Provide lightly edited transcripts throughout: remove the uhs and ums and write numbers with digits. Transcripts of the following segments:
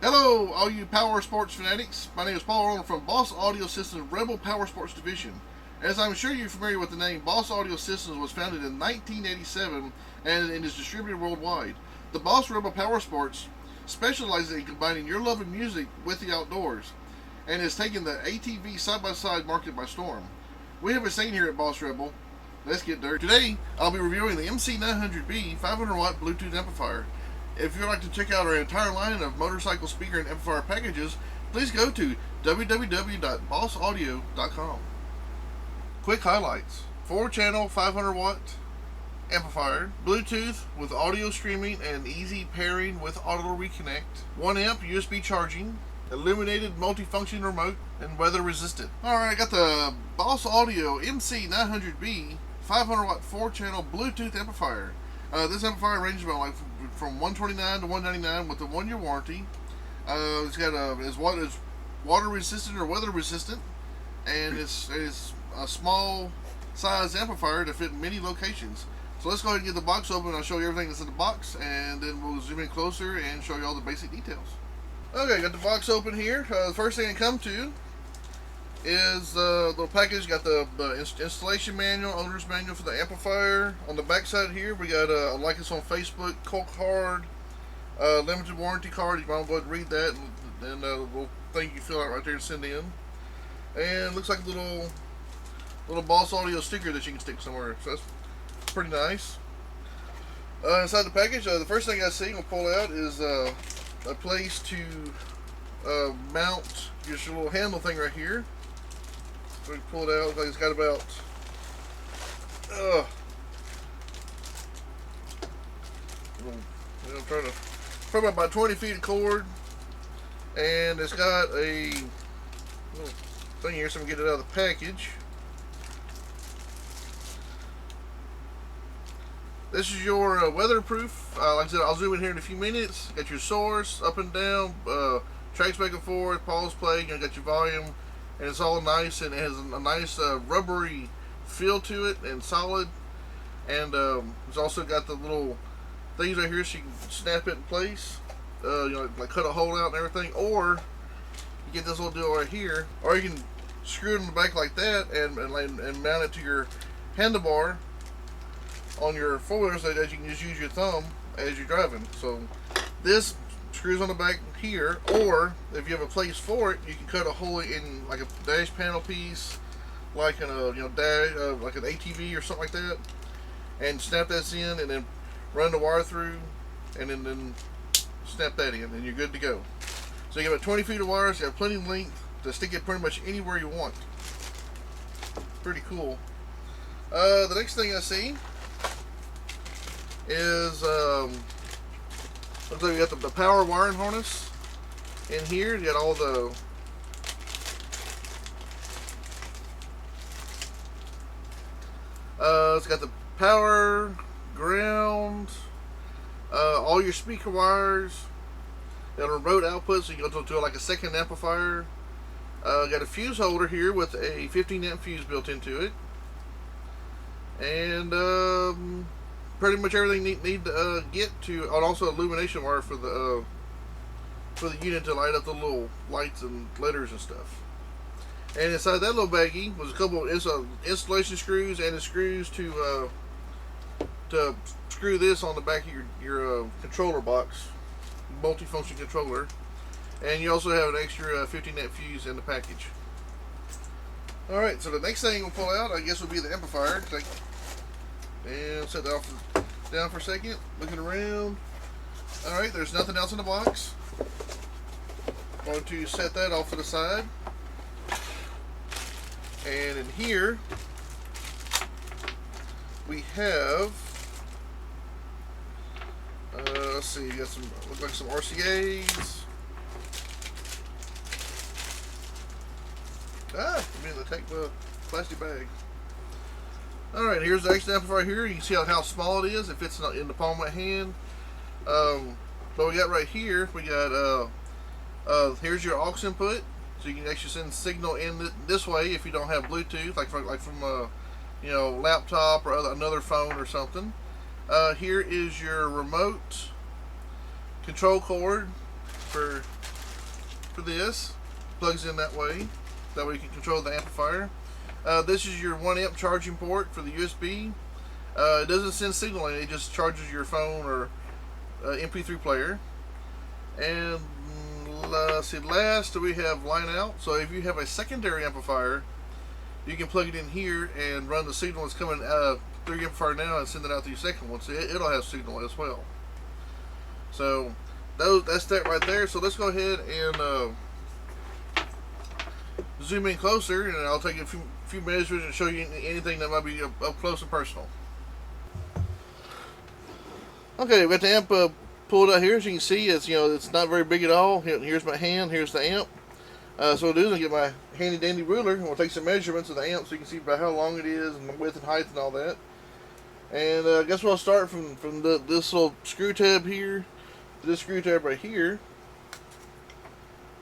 Hello, all you power sports fanatics. My name is Paul Arnold from Boss Audio Systems Rebel Power Sports Division. As I'm sure you're familiar with the name, Boss Audio Systems was founded in 1987 and is distributed worldwide. The Boss Rebel Power Sports specializes in combining your love of music with the outdoors and has taken the ATV side-by-side market by storm. We have a saying here at Boss Rebel. Let's get dirty. Today, I'll be reviewing the MC900B 500 watt Bluetooth amplifier. If you'd like to check out our entire line of motorcycle speaker and amplifier packages, please go to www.bossaudio.com. Quick highlights: 4-channel 500 watt amplifier, Bluetooth with audio streaming and easy pairing with auto reconnect, 1 amp USB charging, illuminated multifunction remote, and weather resistant. Alright, I got the Boss Audio MC900B 500 watt 4-channel Bluetooth amplifier. This amplifier ranges about from $129 to $199 with a 1-year warranty. It's got is water resistant or weather resistant, and it's a small size amplifier to fit in many locations. So let's go ahead and get the box open. I'll show you everything that's in the box, and then we'll zoom in closer and show you all the basic details. Okay, got the box open here. The first thing to come to is the little package. Got the installation manual, owner's manual for the amplifier. On the back side here, we got like us on Facebook, Colt card, limited warranty card. You might want to go ahead and read that, and little thing you fill out right there and send in. And it looks like a little Boss Audio sticker that you can stick somewhere. So that's pretty nice. Inside the package, the first thing I see we'll pull out is a place to mount just your little handle thing right here. So we pull it out. Looks like it's got about I'm trying to probably about 20 feet of cord, and it's got a little thing here so we can get it out of the package. This is your weatherproof. Like I said, I'll zoom in here in a few minutes. Got your source, up and down, tracks back and forth, pause, play. You got your volume, and it's all nice, and it has a nice rubbery feel to it and solid. And it's also got the little things right here so you can snap it in place. Like cut a hole out and everything. Or you get this little deal right here, or you can screw it in the back like that and mount it to your handlebar on your four-wheeler so that you can just use your thumb as you're driving. So this screws on the back here, or if you have a place for it, you can cut a hole in like a dash panel piece, like in a dash, like an ATV or something like that, and snap that in, and then run the wire through, and then snap that in, and you're good to go. So you have about 20 feet of wires. You have plenty of length to stick it pretty much anywhere you want. Pretty cool. The next thing I see is looks like we got the power wiring harness in here. You got all the it's got the power, ground, all your speaker wires. Got a remote output, so you go to like a second amplifier. Got a fuse holder here with a 15 amp fuse built into it, and pretty much everything need to get to, and also illumination wire for the unit to light up the little lights and letters and stuff. And inside that little baggie was a couple of installation screws and the screws to screw this on the back of your controller box, multifunction controller. And you also have an extra 15 amp fuse in the package. Alright, so the next thing we'll pull out, I guess, will be the amplifier. And set that down for a second. Looking around. Alright, there's nothing else in the box. Going to set that off to the side. And in here, we have, let's see, you got some, look like some RCAs. I mean, take the plastic bag. Alright, here's the extra amplifier here. You can see how small it is. It fits in the palm of my hand. But we got right here, we got, here's your aux input. So you can actually send signal in this way if you don't have Bluetooth, like from a laptop or another phone or something. Here is your remote control cord for for this. Plugs in that way. That way you can control the amplifier. This is your 1 amp charging port for the USB. It doesn't send signaling, it just charges your phone or MP3 player. And let's see, last we have line out. So if you have a secondary amplifier, you can plug it in here and run the signal that's coming through your amplifier now and send it out to your second one. So it'll have signal as well. So that's that right there. So let's go ahead and zoom in closer, and I'll take a few measures and show you anything that might be up close and personal. Okay, we've got the amp pulled out here. As you can see, it's not very big at all. Here's my hand. Here's the amp. So what I'll do is I'll get my handy dandy ruler and we'll take some measurements of the amp so you can see about how long it is and the width and height and all that. And I guess we'll start from this little screw tab here to this screw tab right here.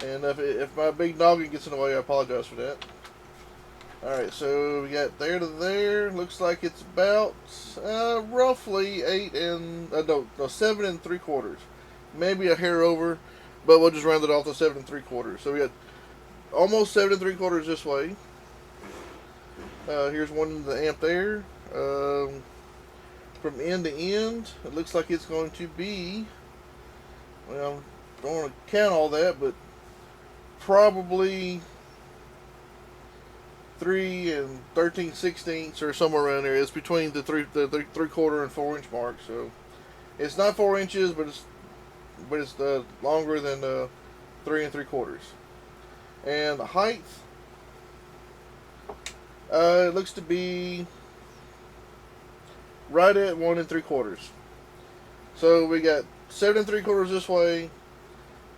And if my big noggin gets in the way, I apologize for that. Alright, so we got there to there. Looks like it's about roughly 7 3/4. Maybe a hair over, but we'll just round it off to 7 3/4. So we got almost 7 3/4 this way. Here's one in the amp there. From end to end, it looks like it's going to be, well, I don't want to count all that, but probably 3 13/16 or somewhere around there. It's between the 3 3/4 and 4 inch mark. So it's not 4 inches, but it's longer than 3 3/4. And the height, it looks to be right at 1 3/4. So we got 7 3/4 this way,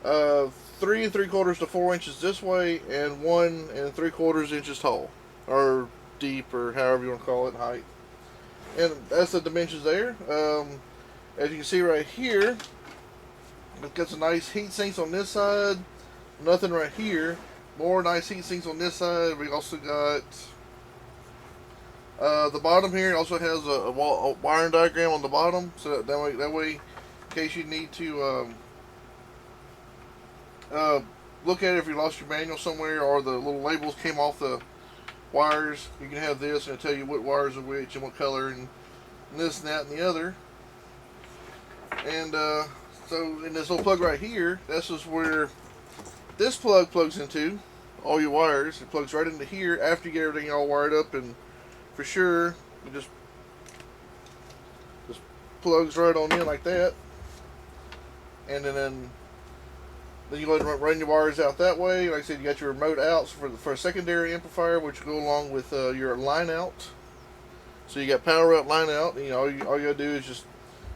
3 3/4 to 4 inches this way, and 1 3/4 inches tall, or deep, or however you want to call it, height. And that's the dimensions there. As you can see right here, it's got some nice heat sinks on this side. Nothing right here. More nice heat sinks on this side. We also got the bottom here. It also has a wiring diagram on the bottom, so that way, in case you need to look at it if you lost your manual somewhere or the little labels came off the wires, you can have this and it'll tell you what wires are which and what color and this and that and the other. And so in this little plug right here, this is where this plug plugs into all your wires. It plugs right into here after you get everything all wired up, and for sure it just plugs right on in like that. And then you go ahead and run your wires out that way. Like I said, you got your remote outs for a secondary amplifier, which go along with your line out. So you got power out, line out. And, all you gotta do is just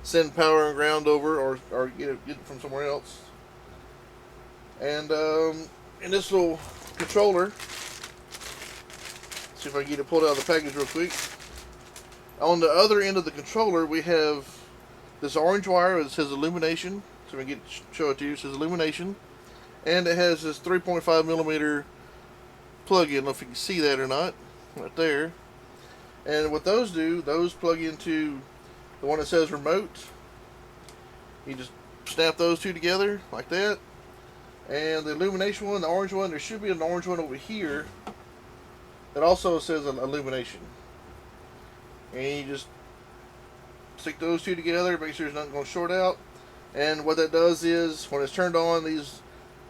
send power and ground over, or get it from somewhere else. And in this little controller, see if I can get it pulled out of the package real quick. On the other end of the controller, we have this orange wire that says illumination. So we can show it to you. It says illumination, and it has this 3.5 millimeter plug-in. I don't know if you can see that or not, right there. And what those do, those plug into the one that says remote. You just snap those two together like that. And the illumination one, the orange one, there should be an orange one over here that also says illumination. And you just stick those two together, make sure there's nothing going to short out. And what that does is, when it's turned on, these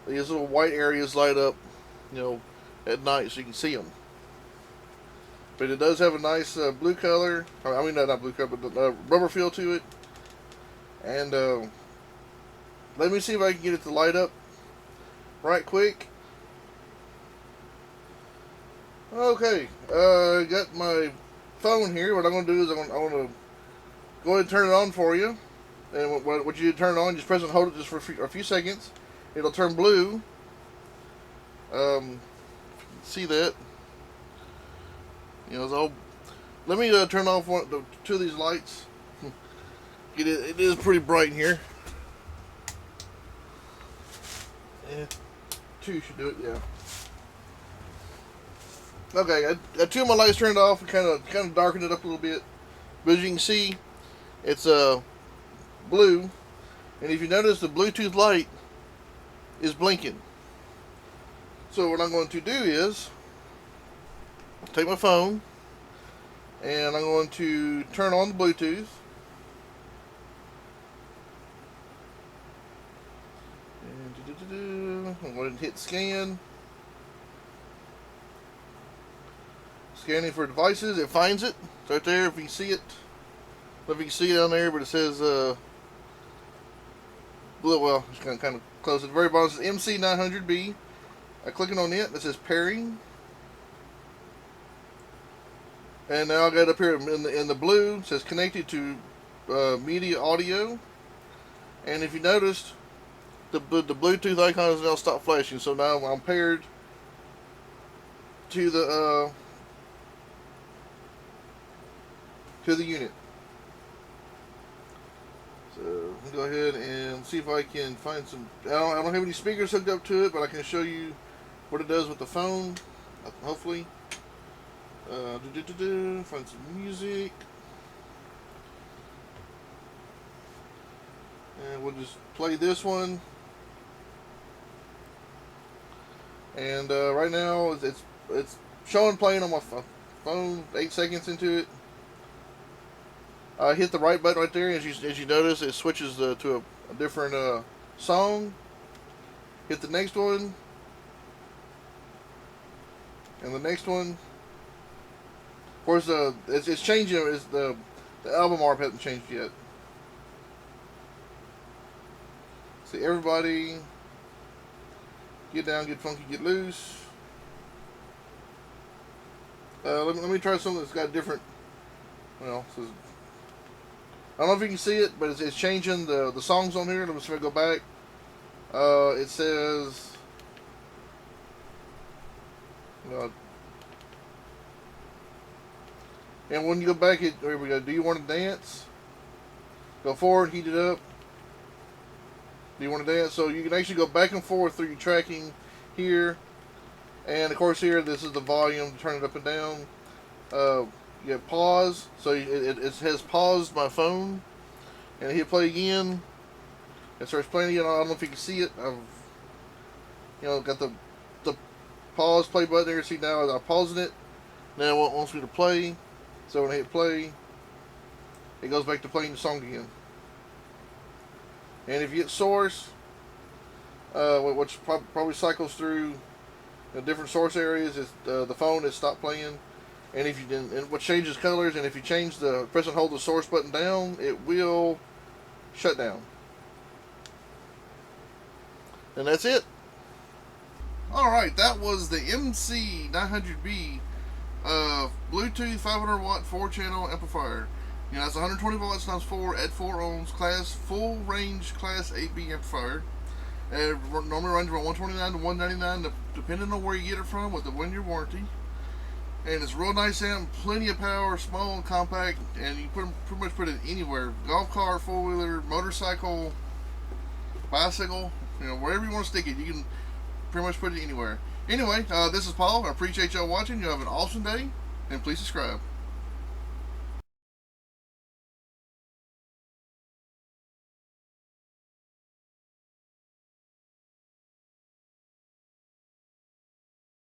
little white areas light up, at night, so you can see them. But it does have a nice blue color. I mean, not blue color, but rubber feel to it. And let me see if I can get it to light up right quick. Okay, got my phone here. What I'm going to do is I'm going to go ahead and turn it on for you. And what you turn it on, just press and hold it just for a few seconds. It'll turn blue. See that? So let me turn off two of these lights. It is pretty bright in here. Yeah, 2 should do it. Yeah. Okay, I got 2 of my lights turned off and kind of darkened it up a little bit. But as you can see, it's blue, and if you notice, the Bluetooth light is blinking. So what I'm going to do is take my phone and I'm going to turn on the Bluetooth. And I'm going to hit scan. Scanning for devices. It finds it. It's right there if you can see it. I don't know if you can see it down there, but it says well, just kind of close at the very bottom. It says MC900B. I clicking on it. It says pairing. And now I got up here in the blue. It says connected to media audio. And if you noticed, the Bluetooth icon has now stopped flashing. So now I'm paired to the unit. So let me go ahead and see if I can find some. I don't have any speakers hooked up to it, but I can show you what it does with the phone. Hopefully, find some music, and we'll just play this one. And right now it's showing playing on my phone. 8 seconds into it. I hit the right button right there, as you notice, it switches to a different song. Hit the next one, and the next one. Of course, it's changing. The album art hasn't changed yet. See, everybody, get down, get funky, get loose. Let me try something that's got different. Well, it says, I don't know if you can see it, but it's changing the songs on here. Let me see if I go back. It says, and when you go back, here we go. Do you want to dance? Go forward, heat it up. Do you want to dance? So you can actually go back and forth through your tracking here. And of course here, this is the volume. Turn it up and down. You have pause, so it has paused my phone, and I hit play again. It starts playing again. I don't know if you can see it. I've got the pause play button there. See, now I'm pausing it. Now it wants me to play, so when I hit play, it goes back to playing the song again. And if you hit source, which probably cycles through different source areas, is the phone has stopped playing. And if you didn't, and what changes colors, and if you press and hold the source button down, it will shut down. And that's it. Alright, that was the MC900B Bluetooth 500 watt 4-channel amplifier. It's 120 volts times 4 at 4 ohms, full range class 8B amplifier. It normally runs from 129 to 199, depending on where you get it from, with the 1-year warranty. And it's a real nice amp, plenty of power, small and compact, and you pretty much put it anywhere. Golf cart, 4-wheeler, motorcycle, bicycle, wherever you want to stick it, you can pretty much put it anywhere. Anyway, this is Paul. I appreciate y'all watching. You have an awesome day, and please subscribe.